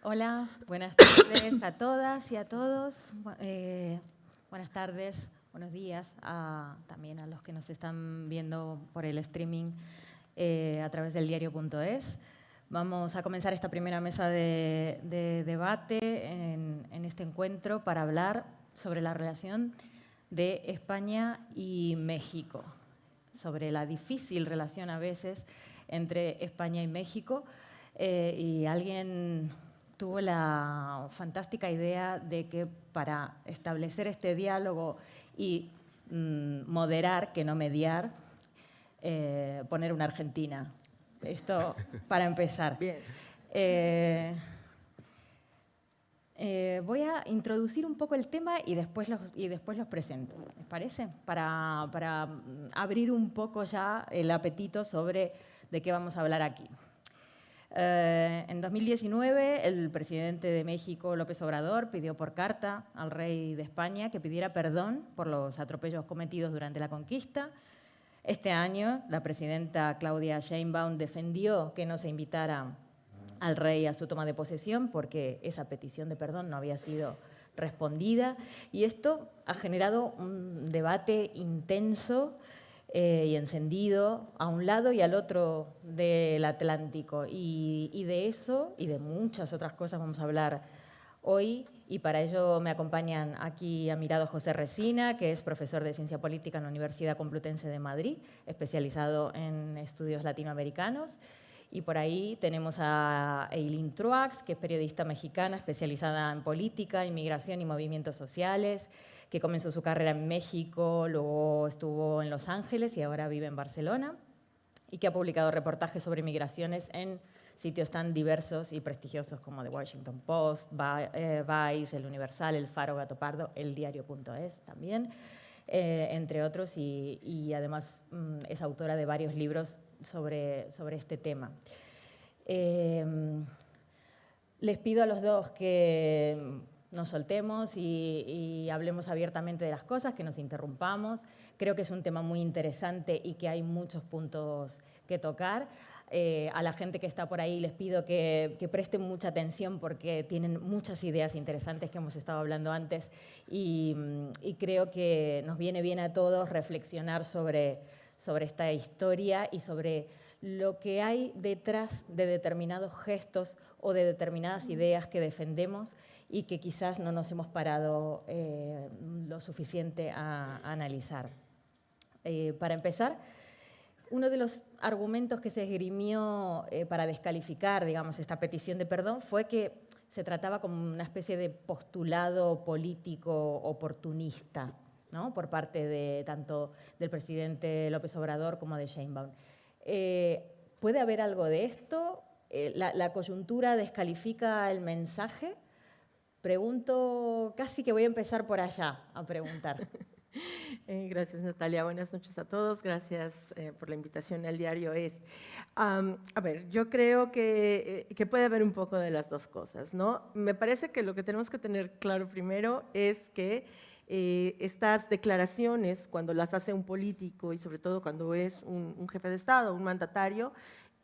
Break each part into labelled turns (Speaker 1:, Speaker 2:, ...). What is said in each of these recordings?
Speaker 1: Hola, buenas tardes a todas y a todos. Buenas tardes, buenos días también a los que nos están viendo por el streaming a través del diario.es. Vamos a comenzar esta primera mesa de debate en este encuentro para hablar sobre la relación de España y México, sobre la difícil relación a veces entre España y México. Y alguien tuvo la fantástica idea de que para establecer este diálogo y moderar, que no mediar, poner una Argentina. Esto para empezar.
Speaker 2: Bien.
Speaker 1: Voy a introducir un poco el tema y después los presento, ¿les parece? Para abrir un poco ya el apetito sobre de qué vamos a hablar aquí. En 2019, el presidente de México, López Obrador, pidió por carta al rey de España que pidiera perdón por los atropellos cometidos durante la conquista. Este año, la presidenta Claudia Sheinbaum defendió que no se invitara al rey a su toma de posesión porque esa petición de perdón no había sido respondida. Y esto ha generado un debate intenso y encendido a un lado y al otro del Atlántico. Y de eso y de muchas otras cosas vamos a hablar hoy, y para ello me acompañan aquí a mi lado José Resina, que es profesor de Ciencia Política en la Universidad Complutense de Madrid, especializado en estudios latinoamericanos. Y por ahí tenemos a Eileen Truax, que es periodista mexicana especializada en política, inmigración y movimientos sociales, que comenzó su carrera en México, luego estuvo en Los Ángeles y ahora vive en Barcelona, y que ha publicado reportajes sobre migraciones en sitios tan diversos y prestigiosos como The Washington Post, Vice, El Universal, El Faro, Gato Pardo, El Diario.es también, entre otros, y además es autora de varios libros sobre este tema. Les pido a los dos que nos soltemos y hablemos abiertamente de las cosas, que nos interrumpamos. Creo que es un tema muy interesante y que hay muchos puntos que tocar. A la gente que está por ahí les pido que presten mucha atención porque tienen muchas ideas interesantes que hemos estado hablando antes y creo que nos viene bien a todos reflexionar sobre esta historia y sobre lo que hay detrás de determinados gestos o de determinadas ideas que defendemos y que quizás no nos hemos parado lo suficiente a analizar. Para empezar, uno de los argumentos que se esgrimió para descalificar, digamos, esta petición de perdón fue que se trataba como una especie de postulado político oportunista, ¿no?, por parte de tanto del presidente López Obrador como de Sheinbaum. ¿Puede haber algo de esto? ¿La coyuntura descalifica el mensaje? Pregunto, casi que voy a empezar por allá a preguntar.
Speaker 2: Gracias, Natalia. Buenas noches a todos. Gracias por la invitación al diario.es. A ver, yo creo que puede haber un poco de las dos cosas, ¿no? Me parece que lo que tenemos que tener claro primero es que estas declaraciones, cuando las hace un político y sobre todo cuando es un jefe de Estado, un mandatario,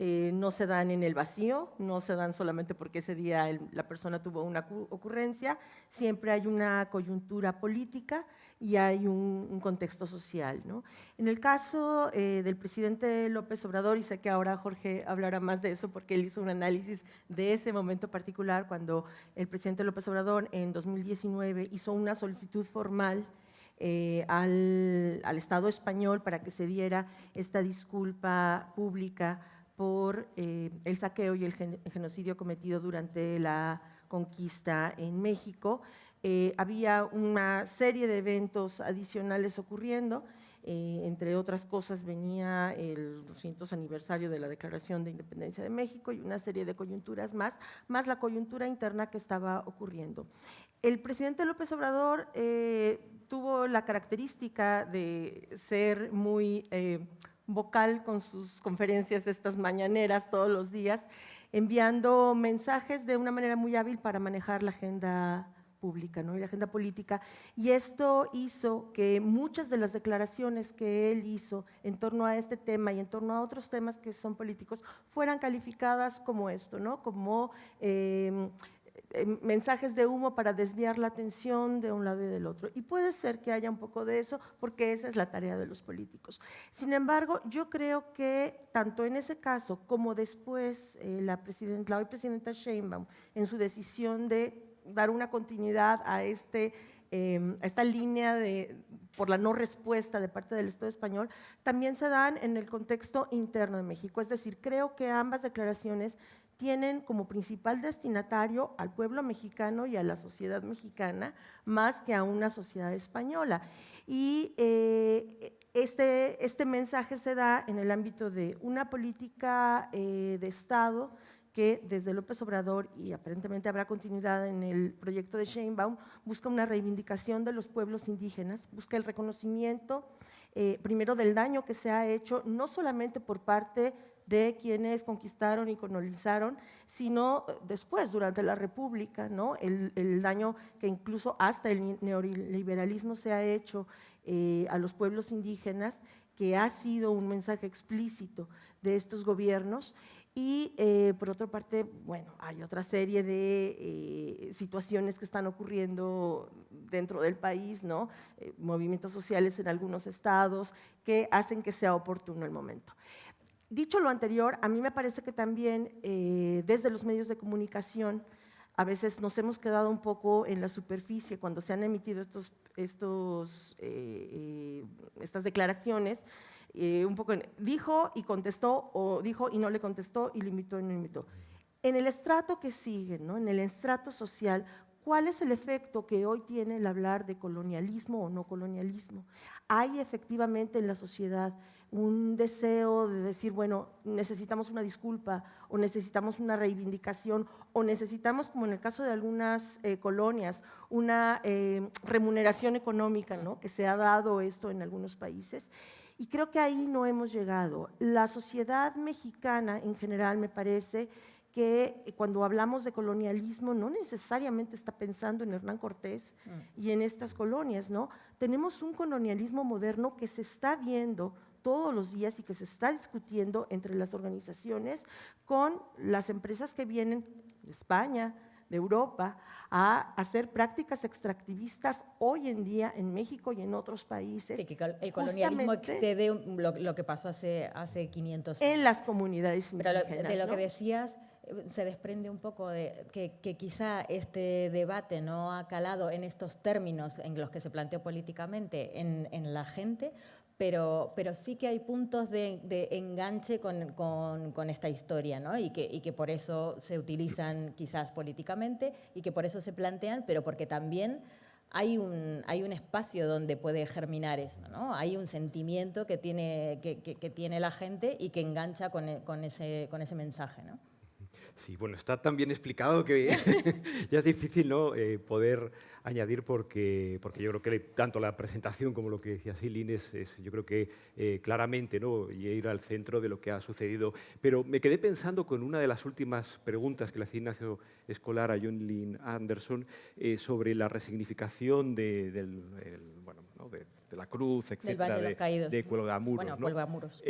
Speaker 2: no se dan en el vacío, no se dan solamente porque ese día la persona tuvo una ocurrencia, siempre hay una coyuntura política y hay un contexto social, ¿no? En el caso del presidente López Obrador, y sé que ahora Jorge hablará más de eso porque él hizo un análisis de ese momento particular, cuando el presidente López Obrador en 2019 hizo una solicitud formal al Estado español para que se diera esta disculpa pública por el saqueo y el genocidio cometido durante la conquista en México. Había una serie de eventos adicionales ocurriendo, entre otras cosas venía el 200 aniversario de la Declaración de Independencia de México y una serie de coyunturas más la coyuntura interna que estaba ocurriendo. El presidente López Obrador tuvo la característica de ser muy vocal con sus conferencias estas mañaneras todos los días, enviando mensajes de una manera muy hábil para manejar la agenda pública, ¿no?, y la agenda política, y esto hizo que muchas de las declaraciones que él hizo en torno a este tema y en torno a otros temas que son políticos fueran calificadas como esto, ¿no?, como mensajes de humo para desviar la atención de un lado y del otro. Y puede ser que haya un poco de eso, porque esa es la tarea de los políticos. Sin embargo, yo creo que tanto en ese caso como después la hoy presidenta Sheinbaum, en su decisión de dar una continuidad a esta línea por la no respuesta de parte del Estado español, también se dan en el contexto interno de México. Es decir, creo que ambas declaraciones tienen como principal destinatario al pueblo mexicano y a la sociedad mexicana, más que a una sociedad española. Y este mensaje se da en el ámbito de una política de Estado que desde López Obrador, y aparentemente habrá continuidad en el proyecto de Sheinbaum, busca una reivindicación de los pueblos indígenas, busca el reconocimiento primero del daño que se ha hecho, no solamente por parte de quienes conquistaron y colonizaron, sino después, durante la República, ¿no? El daño que incluso hasta el neoliberalismo se ha hecho a los pueblos indígenas, que ha sido un mensaje explícito de estos gobiernos. Y por otra parte, bueno, hay otra serie de situaciones que están ocurriendo dentro del país, ¿no? Movimientos sociales en algunos estados que hacen que sea oportuno el momento. Dicho lo anterior, a mí me parece que también desde los medios de comunicación a veces nos hemos quedado un poco en la superficie cuando se han emitido estas declaraciones, un poco dijo y contestó, o dijo y no le contestó, y limitó y no limitó. En el estrato que sigue, ¿no? En el estrato social, ¿cuál es el efecto que hoy tiene el hablar de colonialismo o no colonialismo? Hay efectivamente en la sociedad un deseo de decir, bueno, necesitamos una disculpa o necesitamos una reivindicación o necesitamos, como en el caso de algunas colonias, una remuneración económica, ¿no? Que se ha dado esto en algunos países. Y creo que ahí no hemos llegado. La sociedad mexicana en general me parece que cuando hablamos de colonialismo no necesariamente está pensando en Hernán Cortés y en estas colonias, ¿no? Tenemos un colonialismo moderno que se está viendo todos los días y que se está discutiendo entre las organizaciones con las empresas que vienen de España, de Europa, a hacer prácticas extractivistas hoy en día en México y en otros países.
Speaker 1: Sí, que el colonialismo excede lo que pasó hace 500 años.
Speaker 2: En las comunidades indígenas.
Speaker 1: Pero de lo que decías, se desprende un poco de que quizá este debate no ha calado en estos términos en los que se planteó políticamente en la gente, pero sí que hay puntos de enganche con esta historia, ¿no? Y que por eso se utilizan quizás políticamente y que por eso se plantean, pero porque también hay un espacio donde puede germinar eso, ¿no? Hay un sentimiento que tiene la gente y que engancha con ese mensaje, ¿no?
Speaker 3: Sí, bueno, está tan bien explicado que ya es difícil, ¿no? Poder añadir porque yo creo que tanto la presentación como lo que decía Silín es yo creo que claramente, ¿no? Y ir al centro de lo que ha sucedido. Pero me quedé pensando con una de las últimas preguntas que le hacía Ignacio Escolar a John Lynn Anderson sobre la resignificación de la cruz, etcétera, de Cuelgamuros.
Speaker 1: Bueno,
Speaker 3: ¿no?
Speaker 1: Cuelgamuros.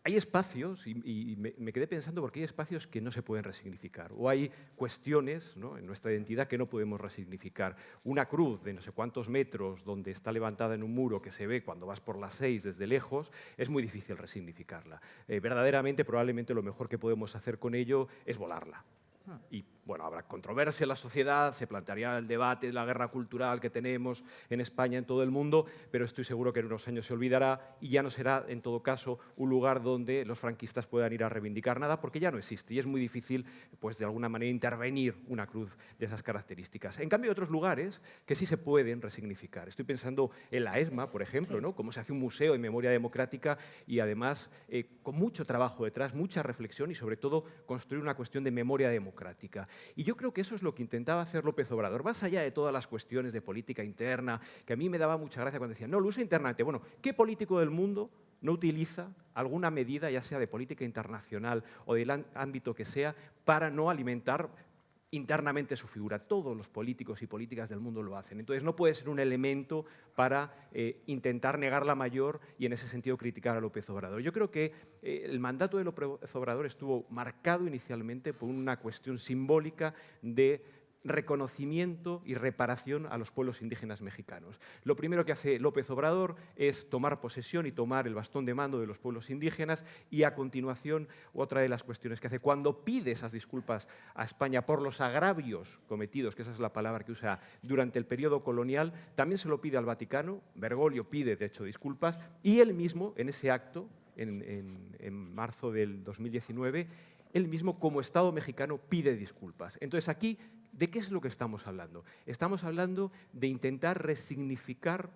Speaker 3: Hay espacios, y me quedé pensando porque hay espacios que no se pueden resignificar, o hay cuestiones, ¿no? En nuestra identidad que no podemos resignificar. Una cruz de no sé cuántos metros donde está levantada en un muro que se ve cuando vas por las 6 desde lejos, es muy difícil resignificarla. Verdaderamente, probablemente lo mejor que podemos hacer con ello es volarla. Y bueno, habrá controversia en la sociedad, se plantearía el debate de la guerra cultural que tenemos en España, en todo el mundo, pero estoy seguro que en unos años se olvidará y ya no será, en todo caso, un lugar donde los franquistas puedan ir a reivindicar nada, porque ya no existe y es muy difícil, pues, de alguna manera intervenir una cruz de esas características. En cambio, hay otros lugares que sí se pueden resignificar. Estoy pensando en la ESMA, por ejemplo, sí, ¿no? Cómo se hace un museo en memoria democrática y además con mucho trabajo detrás, mucha reflexión y sobre todo construir una cuestión de memoria democrática. Y yo creo que eso es lo que intentaba hacer López Obrador, más allá de todas las cuestiones de política interna, que a mí me daba mucha gracia cuando decían, no, lo usa internamente. Bueno, ¿qué político del mundo no utiliza alguna medida, ya sea de política internacional o del ámbito que sea, para no alimentar internamente su figura. Todos los políticos y políticas del mundo lo hacen. Entonces no puede ser un elemento para intentar negar la mayor y en ese sentido criticar a López Obrador. Yo creo que el mandato de López Obrador estuvo marcado inicialmente por una cuestión simbólica de reconocimiento y reparación a los pueblos indígenas mexicanos. Lo primero que hace López Obrador es tomar posesión y tomar el bastón de mando de los pueblos indígenas y a continuación otra de las cuestiones que hace cuando pide esas disculpas a España por los agravios cometidos, que esa es la palabra que usa durante el periodo colonial, también se lo pide al Vaticano. Bergoglio pide de hecho disculpas y él mismo en ese acto, en marzo del 2019, él mismo como Estado mexicano pide disculpas. Entonces aquí, ¿de qué es lo que estamos hablando? Estamos hablando de intentar resignificar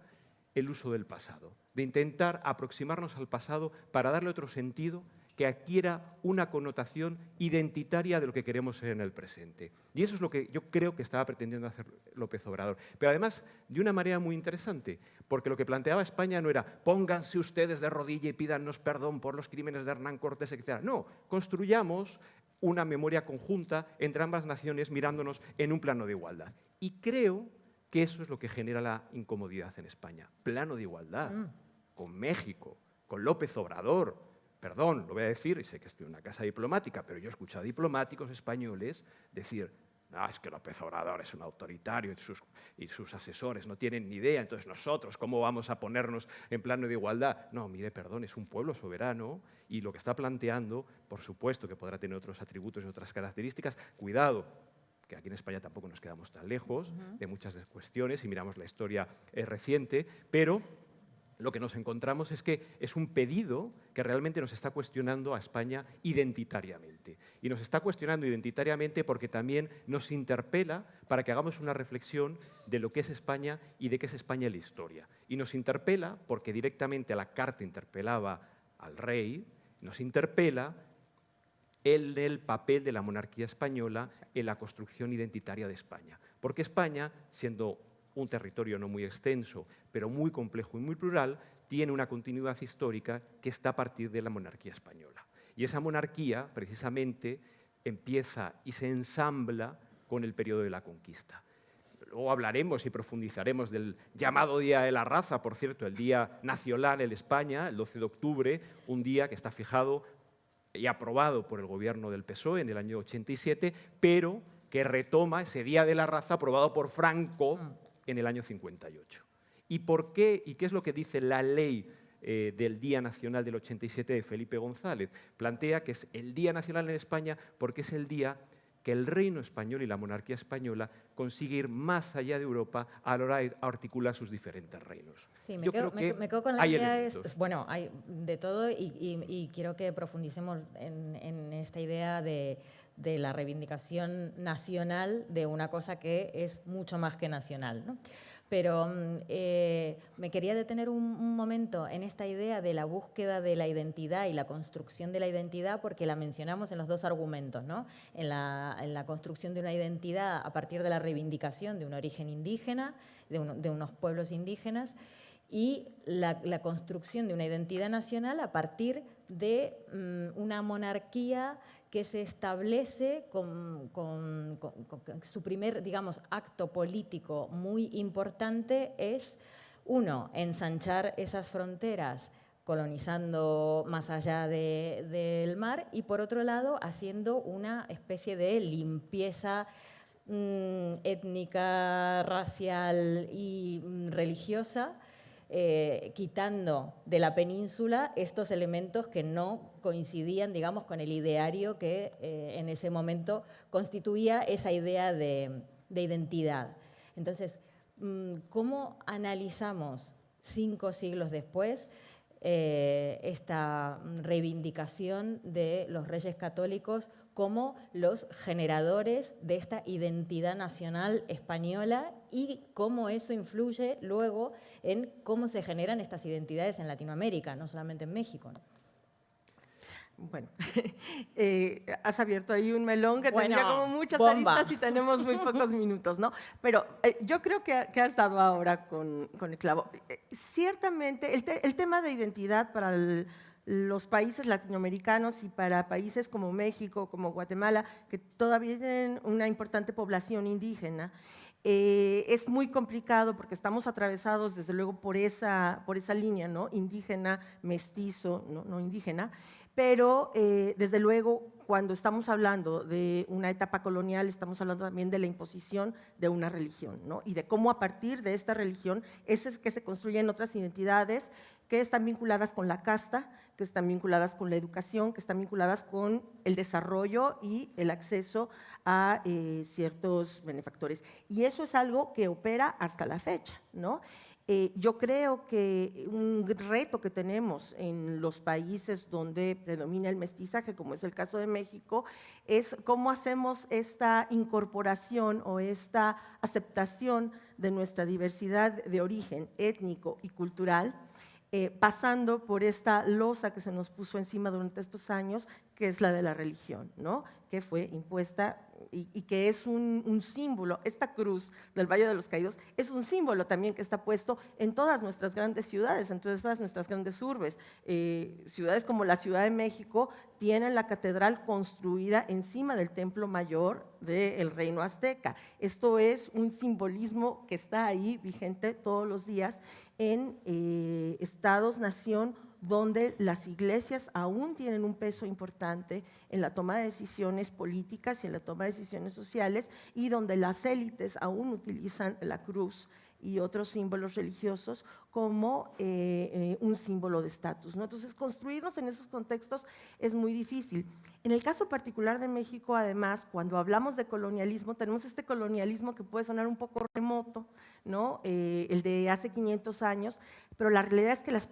Speaker 3: el uso del pasado, de intentar aproximarnos al pasado para darle otro sentido que adquiera una connotación identitaria de lo que queremos ser en el presente. Y eso es lo que yo creo que estaba pretendiendo hacer López Obrador. Pero además, de una manera muy interesante, porque lo que planteaba España no era pónganse ustedes de rodilla y pídanos perdón por los crímenes de Hernán Cortés, etc. No, construyamos una memoria conjunta entre ambas naciones mirándonos en un plano de igualdad. Y creo que eso es lo que genera la incomodidad en España. Plano de igualdad, con México, con López Obrador. Perdón, lo voy a decir, y sé que estoy en una casa diplomática, pero yo he escuchado a diplomáticos españoles decir es que López Obrador es un autoritario y sus asesores no tienen ni idea, entonces nosotros, ¿cómo vamos a ponernos en plano de igualdad? No, mire, perdón, es un pueblo soberano y lo que está planteando, por supuesto que podrá tener otros atributos y otras características. Cuidado, que aquí en España tampoco nos quedamos tan lejos de muchas de las cuestiones y miramos la historia reciente, pero lo que nos encontramos es que es un pedido que realmente nos está cuestionando a España identitariamente. Y nos está cuestionando identitariamente porque también nos interpela para que hagamos una reflexión de lo que es España y de qué es España en la historia. Y nos interpela porque directamente la carta interpelaba al rey, nos interpela el papel de la monarquía española en la construcción identitaria de España. Porque España, siendo un territorio no muy extenso, pero muy complejo y muy plural, tiene una continuidad histórica que está a partir de la monarquía española. Y esa monarquía, precisamente, empieza y se ensambla con el periodo de la conquista. Luego hablaremos y profundizaremos del llamado Día de la Raza, por cierto, el Día Nacional en España, el 12 de octubre, un día que está fijado y aprobado por el gobierno del PSOE en el año 87, pero que retoma ese Día de la Raza aprobado por Franco en el año 58. ¿Y por qué? ¿Y qué es lo que dice la ley del Día Nacional del 87 de Felipe González? Plantea que es el Día Nacional en España porque es el día que el reino español y la monarquía española consigue ir más allá de Europa a la hora de articular sus diferentes reinos.
Speaker 1: Sí, me quedo con la idea, bueno, hay de todo y quiero que profundicemos en esta idea de la reivindicación nacional de una cosa que es mucho más que nacional, ¿no? Pero me quería detener un momento en esta idea de la búsqueda de la identidad y la construcción de la identidad porque la mencionamos en los dos argumentos, ¿no? En la construcción de una identidad a partir de la reivindicación de un origen indígena, de unos pueblos indígenas, y la construcción de una identidad nacional a partir de una monarquía que se establece con su primer, digamos, acto político muy importante es, uno, ensanchar esas fronteras colonizando más allá del mar y, por otro lado, haciendo una especie de limpieza étnica, racial y religiosa, quitando de la península estos elementos que no coincidían, digamos, con el ideario que en ese momento constituía esa idea de identidad. Entonces, ¿cómo analizamos 5 siglos después esta reivindicación de los reyes católicos como los generadores de esta identidad nacional española y cómo eso influye luego en cómo se generan estas identidades en Latinoamérica, no solamente en México, ¿no?
Speaker 2: Bueno, has abierto ahí un melón que tendría como muchas aristas y tenemos muy pocos minutos, ¿no? Pero yo creo que has dado ahora con el clavo. Ciertamente, el tema de identidad para los países latinoamericanos y para países como México, como Guatemala, que todavía tienen una importante población indígena, es muy complicado porque estamos atravesados desde luego por esa línea, ¿no? Indígena, mestizo, no indígena, pero desde luego cuando estamos hablando de una etapa colonial estamos hablando también de la imposición de una religión, ¿no? Y de cómo a partir de esta religión es que se construyen otras identidades que están vinculadas con la casta, que están vinculadas con la educación, que están vinculadas con el desarrollo y el acceso a ciertos benefactores. Y eso es algo que opera hasta la fecha, ¿no? Yo creo que un reto que tenemos en los países donde predomina el mestizaje, como es el caso de México, es cómo hacemos esta incorporación o esta aceptación de nuestra diversidad de origen étnico y cultural, pasando por esta losa que se nos puso encima durante estos años, que es la de la religión, ¿no? Que fue impuesta y que es un símbolo. Esta cruz del Valle de los Caídos es un símbolo también que está puesto en todas nuestras grandes ciudades, en todas nuestras grandes urbes. Ciudades como la Ciudad de México tienen la catedral construida encima del templo mayor del reino azteca. Esto es un simbolismo que está ahí vigente todos los días en estados-nación donde las iglesias aún tienen un peso importante en la toma de decisiones políticas y en la toma de decisiones sociales, y donde las élites aún utilizan la cruz y otros símbolos religiosos como un símbolo de estatus, ¿no? Entonces, construirnos en esos contextos es muy difícil. En el caso particular de México, además, cuando hablamos de colonialismo, tenemos este colonialismo que puede sonar un poco remoto, ¿no? El de hace 500 años, pero la realidad es que las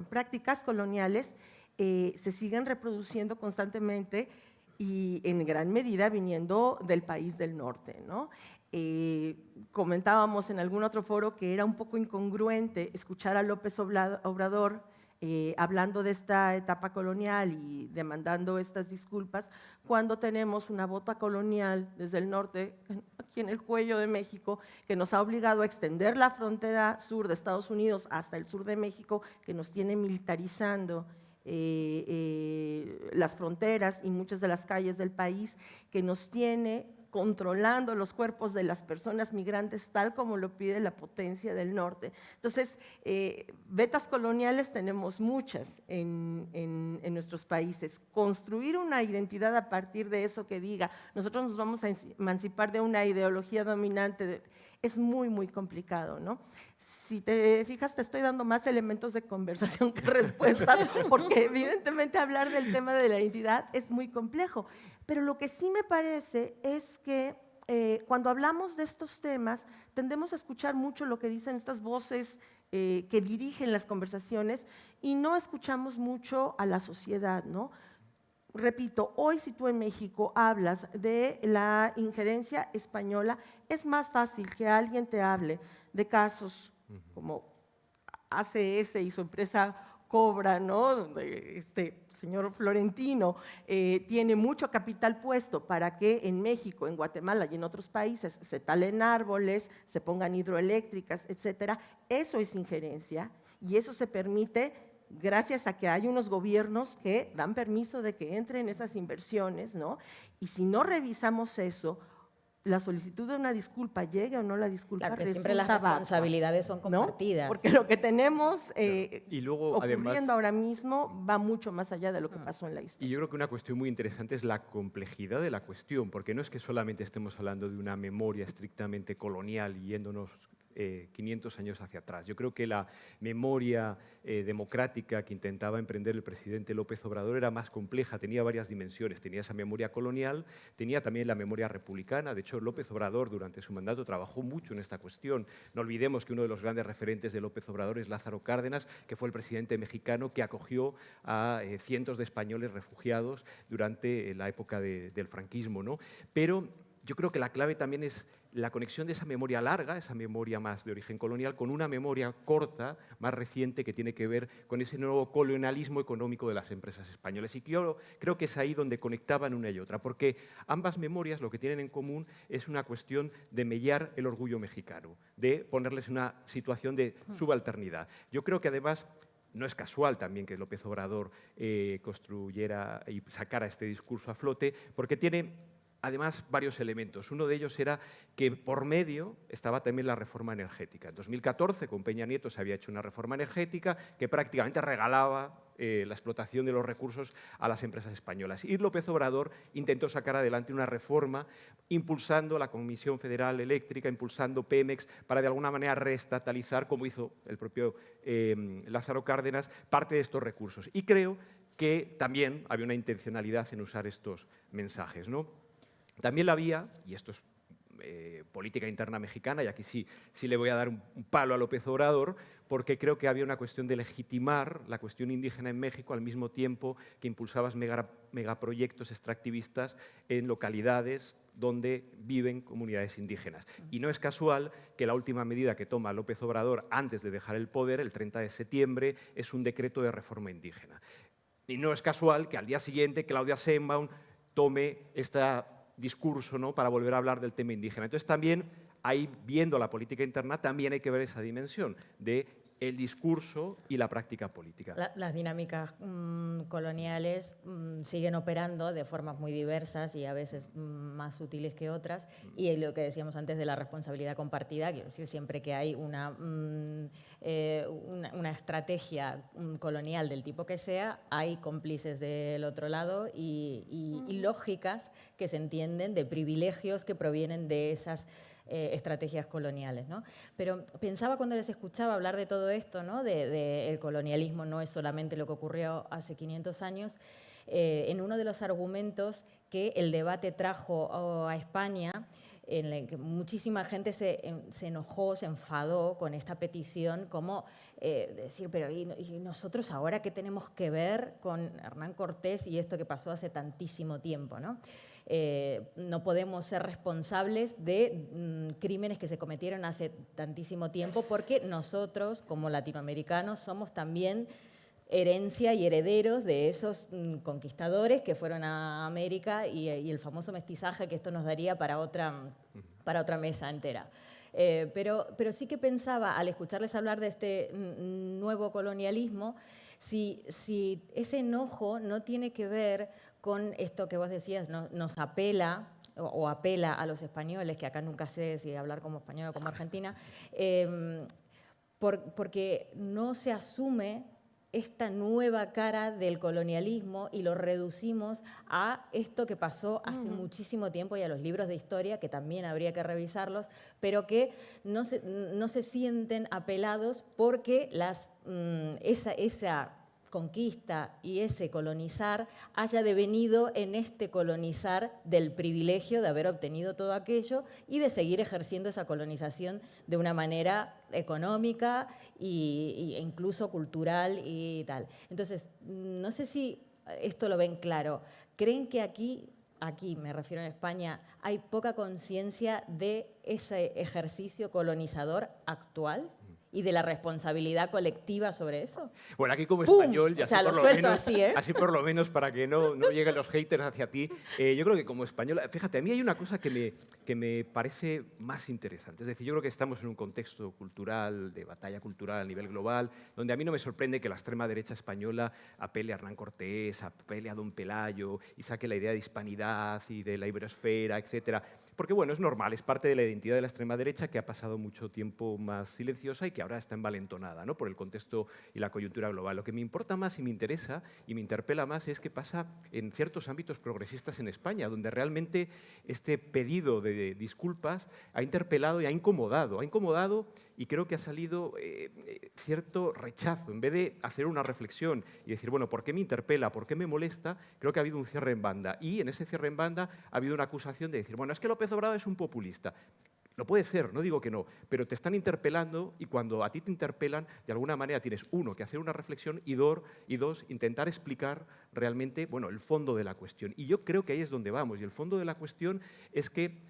Speaker 2: prácticas coloniales se siguen reproduciendo constantemente y en gran medida viniendo del país del norte, ¿no? Comentábamos en algún otro foro que era un poco incongruente escuchar a López Obrador hablando de esta etapa colonial y demandando estas disculpas cuando tenemos una bota colonial desde el norte, aquí en el cuello de México, que nos ha obligado a extender la frontera sur de Estados Unidos hasta el sur de México, que nos tiene militarizando las fronteras y muchas de las calles del país, que nos tiene controlando los cuerpos de las personas migrantes tal como lo pide la potencia del norte. Entonces, vetas coloniales tenemos muchas en nuestros países. Construir una identidad a partir de eso que diga, nosotros nos vamos a emancipar de una ideología dominante, es muy, muy complicado, ¿no? Si te fijas, te estoy dando más elementos de conversación que respuestas, porque evidentemente hablar del tema de la identidad es muy complejo. Pero lo que sí me parece es que cuando hablamos de estos temas, tendemos a escuchar mucho lo que dicen estas voces que dirigen las conversaciones y no escuchamos mucho a la sociedad, ¿no? Repito, hoy si tú en México hablas de la injerencia española, es más fácil que alguien te hable de casos como ACS y su empresa Cobra, ¿no? Este señor Florentino tiene mucho capital puesto para que en México, en Guatemala y en otros países se talen árboles, se pongan hidroeléctricas, etcétera. Eso es injerencia y eso se permite gracias a que hay unos gobiernos que dan permiso de que entren esas inversiones, ¿no? Y si no revisamos eso, la solicitud de una disculpa, llegue o no la disculpa,
Speaker 1: claro, que
Speaker 2: resulta
Speaker 1: siempre las responsabilidades son compartidas.
Speaker 2: ¿no? Porque lo que tenemos
Speaker 3: y luego,
Speaker 2: ocurriendo
Speaker 3: además,
Speaker 2: ahora mismo va mucho más allá de lo que pasó en la historia.
Speaker 3: Y yo creo que una cuestión muy interesante es la complejidad de la cuestión, porque no es que solamente estemos hablando de una memoria estrictamente colonial y yéndonos 500 años hacia atrás. Yo creo que la memoria democrática que intentaba emprender el presidente López Obrador era más compleja, tenía varias dimensiones. Tenía esa memoria colonial, tenía también la memoria republicana. De hecho, López Obrador durante su mandato trabajó mucho en esta cuestión. No olvidemos que uno de los grandes referentes de López Obrador es Lázaro Cárdenas, que fue el presidente mexicano que acogió a cientos de españoles refugiados durante la época del franquismo, ¿no? Pero yo creo que la clave también es la conexión de esa memoria larga, esa memoria más de origen colonial, con una memoria corta, más reciente, que tiene que ver con ese nuevo colonialismo económico de las empresas españolas. Y yo creo que es ahí donde conectaban una y otra, porque ambas memorias lo que tienen en común es una cuestión de mellar el orgullo mexicano, de ponerles una situación de subalternidad. Yo creo que además No es casual también que López Obrador construyera y sacara este discurso a flote, porque tiene además varios elementos. Uno de ellos era que por medio estaba también la reforma energética. En 2014, con Peña Nieto, se había hecho una reforma energética que prácticamente regalaba la explotación de los recursos a las empresas españolas. Y López Obrador intentó sacar adelante una reforma impulsando la Comisión Federal Eléctrica, impulsando Pemex, para de alguna manera reestatalizar, como hizo el propio Lázaro Cárdenas, parte de estos recursos. Y creo que también había una intencionalidad en usar estos mensajes, ¿no? También la había, y esto es política interna mexicana, y aquí sí le voy a dar un palo a López Obrador, porque creo que había una cuestión de legitimar la cuestión indígena en México al mismo tiempo que impulsabas megaproyectos extractivistas en localidades donde viven comunidades indígenas. Y no es casual que la última medida que toma López Obrador antes de dejar el poder, el 30 de septiembre, es un decreto de reforma indígena. Y no es casual que al día siguiente Claudia Sheinbaum tome esta discurso, ¿no?, para volver a hablar del tema indígena. Entonces también, ahí viendo la política interna, también hay que ver esa dimensión de el discurso y la práctica política.
Speaker 1: Las dinámicas coloniales siguen operando de formas muy diversas y a veces más sutiles que otras. Y lo que decíamos antes de la responsabilidad compartida, quiero decir, siempre que hay una estrategia colonial del tipo que sea, hay cómplices del otro lado y lógicas que se entienden de privilegios que provienen de esas estrategias coloniales, ¿no? Pero pensaba cuando les escuchaba hablar de todo esto, ¿no?, de el colonialismo no es solamente lo que ocurrió hace 500 años, en uno de los argumentos que el debate trajo a España, en el que muchísima gente se enojó, se enfadó con esta petición, como decir, pero ¿y nosotros ahora qué tenemos que ver con Hernán Cortés y esto que pasó hace tantísimo tiempo, ¿no? No podemos ser responsables de crímenes que se cometieron hace tantísimo tiempo porque nosotros, como latinoamericanos, somos también herencia y herederos de esos conquistadores que fueron a América y el famoso mestizaje que esto nos daría para otra mesa entera. Pero sí que pensaba, al escucharles hablar de este nuevo colonialismo, si ese enojo no tiene que ver con esto que vos decías, nos apela o apela a los españoles, que acá nunca sé si hablar como español o como argentina, porque no se asume esta nueva cara del colonialismo y lo reducimos a esto que pasó hace muchísimo tiempo y a los libros de historia, que también habría que revisarlos, pero que no se sienten apelados porque esa conquista y ese colonizar haya devenido en este colonizar del privilegio de haber obtenido todo aquello y de seguir ejerciendo esa colonización de una manera económica e incluso cultural y tal. Entonces, no sé si esto lo ven claro. ¿Creen que aquí me refiero en España, hay poca conciencia de ese ejercicio colonizador actual y de la responsabilidad colectiva sobre eso?
Speaker 3: Bueno, aquí como
Speaker 1: ¡Pum!
Speaker 3: español, ya
Speaker 1: o sea,
Speaker 3: así,
Speaker 1: lo
Speaker 3: por lo
Speaker 1: suelto
Speaker 3: menos,
Speaker 1: así, ¿eh?
Speaker 3: así por lo menos para que no lleguen los haters hacia ti, yo creo que como español, fíjate, a mí hay una cosa que me parece más interesante. Es decir, yo creo que estamos en un contexto cultural, de batalla cultural a nivel global, donde a mí no me sorprende que la extrema derecha española apele a Hernán Cortés, apele a Don Pelayo y saque la idea de hispanidad y de la iberosfera, etcétera. Porque, bueno, es normal, es parte de la identidad de la extrema derecha que ha pasado mucho tiempo más silenciosa y que ahora está envalentonada, ¿no?, por el contexto y la coyuntura global. Lo que me importa más y me interesa y me interpela más es qué pasa en ciertos ámbitos progresistas en España, donde realmente este pedido de disculpas ha interpelado y ha incomodado y creo que ha salido cierto rechazo. En vez de hacer una reflexión y decir, bueno, ¿por qué me interpela? ¿Por qué me molesta? Creo que ha habido un cierre en banda. Y en ese cierre en banda ha habido una acusación de decir, bueno, es que López Obrador es un populista. Lo puede ser, no digo que no, pero te están interpelando y cuando a ti te interpelan, de alguna manera tienes, uno, que hacer una reflexión y dos, intentar explicar realmente, bueno, el fondo de la cuestión. Y yo creo que ahí es donde vamos. Y el fondo de la cuestión es que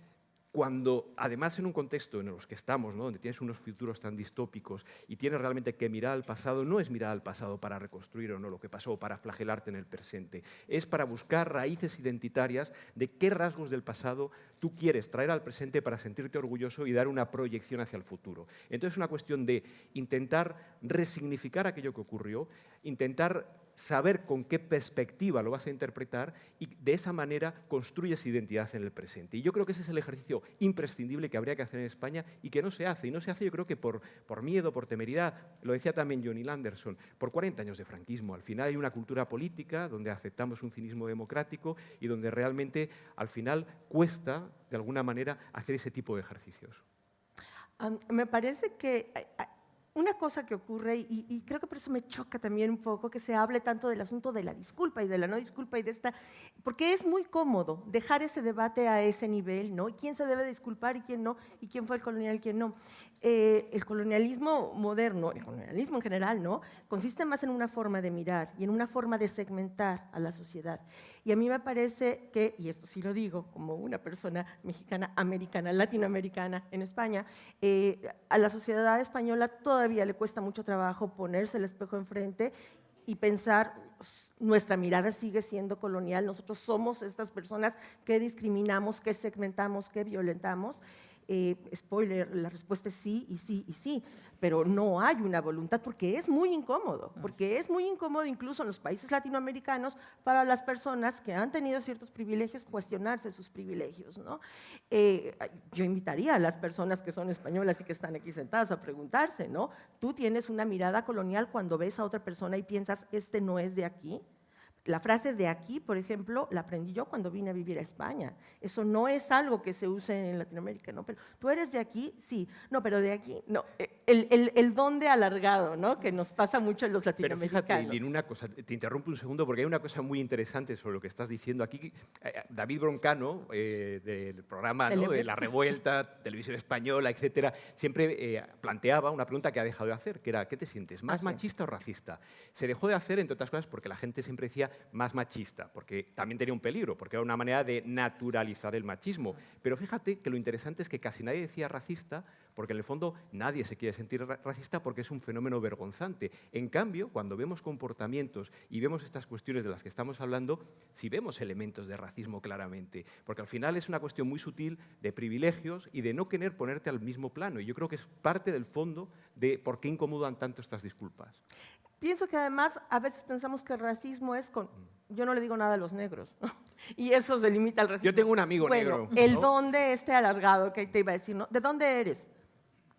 Speaker 3: cuando, además, en un contexto en el que estamos, ¿no?, donde tienes unos futuros tan distópicos y tienes realmente que mirar al pasado, no es mirar al pasado para reconstruir o no lo que pasó, o para flagelarte en el presente, es para buscar raíces identitarias de qué rasgos del pasado tú quieres traer al presente para sentirte orgulloso y dar una proyección hacia el futuro. Entonces es una cuestión de intentar resignificar aquello que ocurrió, intentar saber con qué perspectiva lo vas a interpretar y de esa manera construyes identidad en el presente. Y yo creo que ese es el ejercicio imprescindible que habría que hacer en España y que no se hace. Y no se hace, yo creo que por miedo, por temeridad, lo decía también Johnny Landerson, por 40 años de franquismo. Al final hay una cultura política donde aceptamos un cinismo democrático y donde realmente al final cuesta, de alguna manera, hacer ese tipo de ejercicios.
Speaker 2: Me parece que una cosa que ocurre, y creo que por eso me choca también un poco que se hable tanto del asunto de la disculpa y de la no disculpa y de esta, porque es muy cómodo dejar ese debate a ese nivel, ¿no? ¿Quién se debe disculpar y quién no? ¿Y quién fue el colonial y quién no? El colonialismo moderno, el colonialismo en general, ¿no?, consiste más en una forma de mirar y en una forma de segmentar a la sociedad. Y a mí me parece que, y esto sí lo digo como una persona mexicana, americana, latinoamericana en España, a la sociedad española todavía le cuesta mucho trabajo ponerse el espejo enfrente y pensar, nuestra mirada sigue siendo colonial, nosotros somos estas personas que discriminamos, que segmentamos, que violentamos. Spoiler, la respuesta es sí y sí y sí, pero no hay una voluntad porque es muy incómodo, incluso en los países latinoamericanos para las personas que han tenido ciertos privilegios cuestionarse sus privilegios, ¿no? Yo invitaría a las personas que son españolas y que están aquí sentadas a preguntarse, ¿no? ¿Tú tienes una mirada colonial cuando ves a otra persona y piensas, este no es de aquí? La frase de aquí, por ejemplo, la aprendí yo cuando vine a vivir a España. Eso no es algo que se use en Latinoamérica, ¿no? Pero tú eres de aquí, sí. No, pero de aquí, no. El dónde alargado, ¿no?, que nos pasa mucho en los latinoamericanos.
Speaker 3: Pero fíjate, Lin, una cosa, te interrumpo un segundo porque hay una cosa muy interesante sobre lo que estás diciendo. Aquí, David Broncano, del programa, ¿no?, de La Revuelta, Televisión Española, etcétera, siempre planteaba una pregunta que ha dejado de hacer, que era, ¿qué te sientes, más machista o racista? Se dejó de hacer, entre otras cosas, porque la gente siempre decía más machista, porque también tenía un peligro, porque era una manera de naturalizar el machismo. Pero fíjate que lo interesante es que casi nadie decía racista, porque en el fondo nadie se quiere sentir racista porque es un fenómeno vergonzante. En cambio, cuando vemos comportamientos y vemos estas cuestiones de las que estamos hablando, sí vemos elementos de racismo claramente, porque al final es una cuestión muy sutil de privilegios y de no querer ponerte al mismo plano. Y yo creo que es parte del fondo de por qué incomodan tanto estas disculpas.
Speaker 2: Pienso que además a veces pensamos que el racismo es con... Yo no le digo nada a los negros, ¿no? Y eso se limita al racismo.
Speaker 3: Yo tengo un amigo negro.
Speaker 2: El dónde alargado que te iba a decir, ¿no? ¿De dónde eres?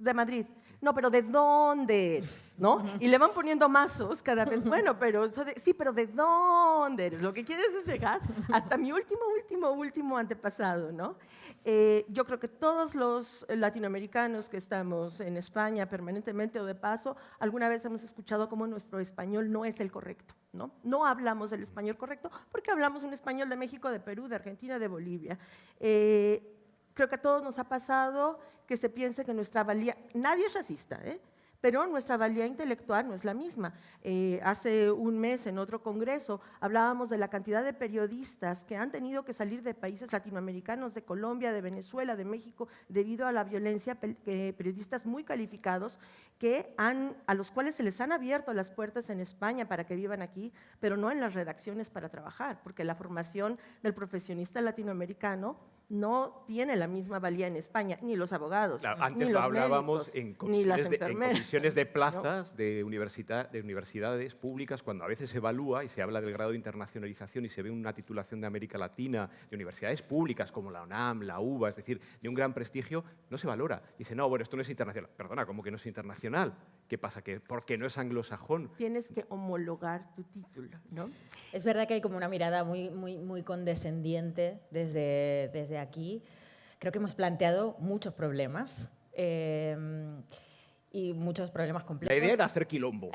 Speaker 2: De Madrid. No, pero ¿de dónde eres? ¿No? Y le van poniendo mazos cada vez. Bueno, pero sí, pero ¿de dónde eres? Lo que quieres es llegar hasta mi último antepasado, ¿no? Yo creo que todos los latinoamericanos que estamos en España permanentemente o de paso, alguna vez hemos escuchado cómo nuestro español no es el correcto, ¿no? No hablamos el español correcto porque hablamos un español de México, de Perú, de Argentina, de Bolivia. Creo que a todos nos ha pasado que se piense que nuestra valía, nadie es racista, pero nuestra valía intelectual no es la misma. Hace un mes en otro congreso hablábamos de la cantidad de periodistas que han tenido que salir de países latinoamericanos, de Colombia, de Venezuela, de México, debido a la violencia, periodistas muy calificados a los cuales se les han abierto las puertas en España para que vivan aquí, pero no en las redacciones para trabajar, porque la formación del profesionista latinoamericano no tiene la misma valía en España, ni los abogados,
Speaker 3: claro, antes
Speaker 2: ni
Speaker 3: lo
Speaker 2: los
Speaker 3: hablábamos
Speaker 2: médicos, ni las enfermeras.
Speaker 3: En comisiones de plazas, ¿no?, de universidades públicas, cuando a veces se evalúa y se habla del grado de internacionalización y se ve una titulación de América Latina, de universidades públicas como la UNAM, la UBA, es decir, de un gran prestigio, no se valora. Dice, no, bueno, esto no es internacional. Perdona, ¿cómo que no es internacional? ¿Qué pasa? ¿Por qué no es anglosajón?
Speaker 2: Tienes que homologar tu título, ¿no?
Speaker 1: Es verdad que hay como una mirada muy condescendiente desde aquí. Creo que hemos planteado muchos problemas y muchos problemas complejos.
Speaker 3: La idea era hacer quilombo.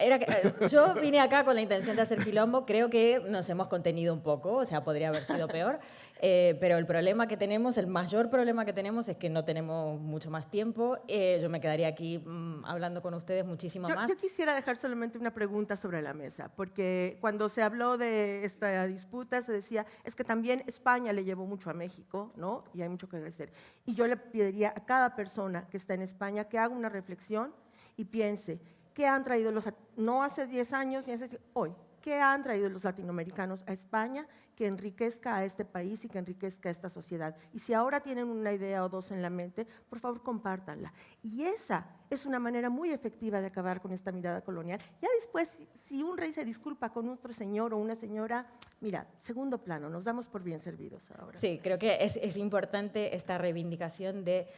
Speaker 1: Yo vine acá con la intención de hacer quilombo, creo que nos hemos contenido un poco, o sea, podría haber sido peor. Pero el problema que tenemos, el mayor problema que tenemos es que no tenemos mucho más tiempo. Yo me quedaría aquí hablando con ustedes muchísimo más.
Speaker 2: Yo quisiera dejar solamente una pregunta sobre la mesa, porque cuando se habló de esta disputa se decía, es que también España le llevó mucho a México, ¿no? Y hay mucho que agradecer. Y yo le pediría a cada persona que está en España que haga una reflexión y piense, ¿qué han traído no hace 10 años, ni hace hoy? ¿Qué han traído los latinoamericanos a España que enriquezca a este país y que enriquezca a esta sociedad? Y si ahora tienen una idea o dos en la mente, por favor, compártanla. Y esa es una manera muy efectiva de acabar con esta mirada colonial. Ya después, si un rey se disculpa con otro señor o una señora, mira, segundo plano, nos damos por bien servidos ahora.
Speaker 1: Sí, creo que es importante esta reivindicación de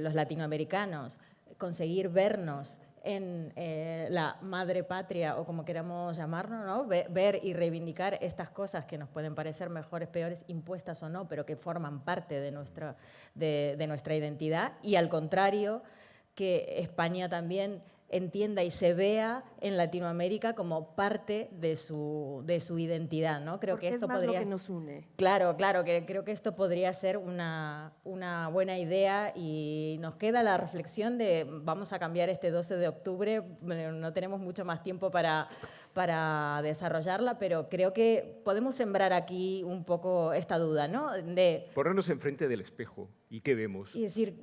Speaker 1: los latinoamericanos, conseguir vernos en la madre patria o como queramos llamarlo, ¿no? Ver y reivindicar estas cosas que nos pueden parecer mejores, peores, impuestas o no, pero que forman parte de nuestra identidad, y al contrario, que España también entienda y se vea en Latinoamérica como parte de su identidad, ¿no? Creo
Speaker 2: Porque
Speaker 1: que esto
Speaker 2: es más
Speaker 1: podría,
Speaker 2: lo que nos une.
Speaker 1: Claro, que creo que esto podría ser una buena idea, y nos queda la reflexión de vamos a cambiar este 12 de octubre, no tenemos mucho más tiempo para desarrollarla, pero creo que podemos sembrar aquí un poco esta duda, ¿no? De
Speaker 3: Ponernos enfrente del espejo y qué vemos.
Speaker 1: y decir,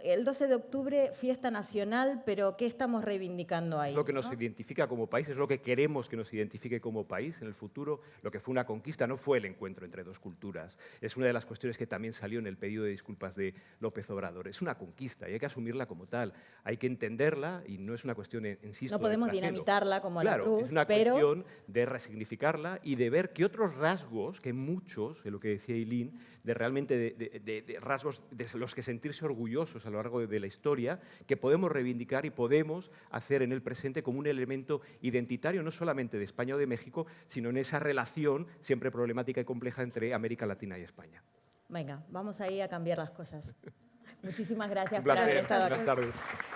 Speaker 1: el 12 de octubre, fiesta nacional, pero ¿qué estamos reivindicando ahí?
Speaker 3: Es lo que nos
Speaker 1: ¿no?
Speaker 3: identifica como país, es lo que queremos que nos identifique como país en el futuro. Lo que fue una conquista no fue el encuentro entre dos culturas. Es una de las cuestiones que también salió en el pedido de disculpas de López Obrador. Es una conquista y hay que asumirla como tal. Hay que entenderla y no es una cuestión, insisto,
Speaker 1: No podemos
Speaker 3: de flagelo.
Speaker 1: dinamitarla como a la
Speaker 3: Claro,
Speaker 1: cruz,
Speaker 3: es una
Speaker 1: pero
Speaker 3: cuestión de resignificarla y de ver que otros rasgos, que muchos, de lo que decía Eileen, de realmente de rasgos de los que sentirse orgullosos a lo largo de la historia, que podemos reivindicar y podemos hacer en el presente como un elemento identitario, no solamente de España o de México, sino en esa relación siempre problemática y compleja entre América Latina y España.
Speaker 1: venga, vamos ahí a cambiar las cosas. Muchísimas gracias
Speaker 3: Un
Speaker 1: por haber
Speaker 3: placer.
Speaker 1: estado aquí.
Speaker 3: Buenas tardes.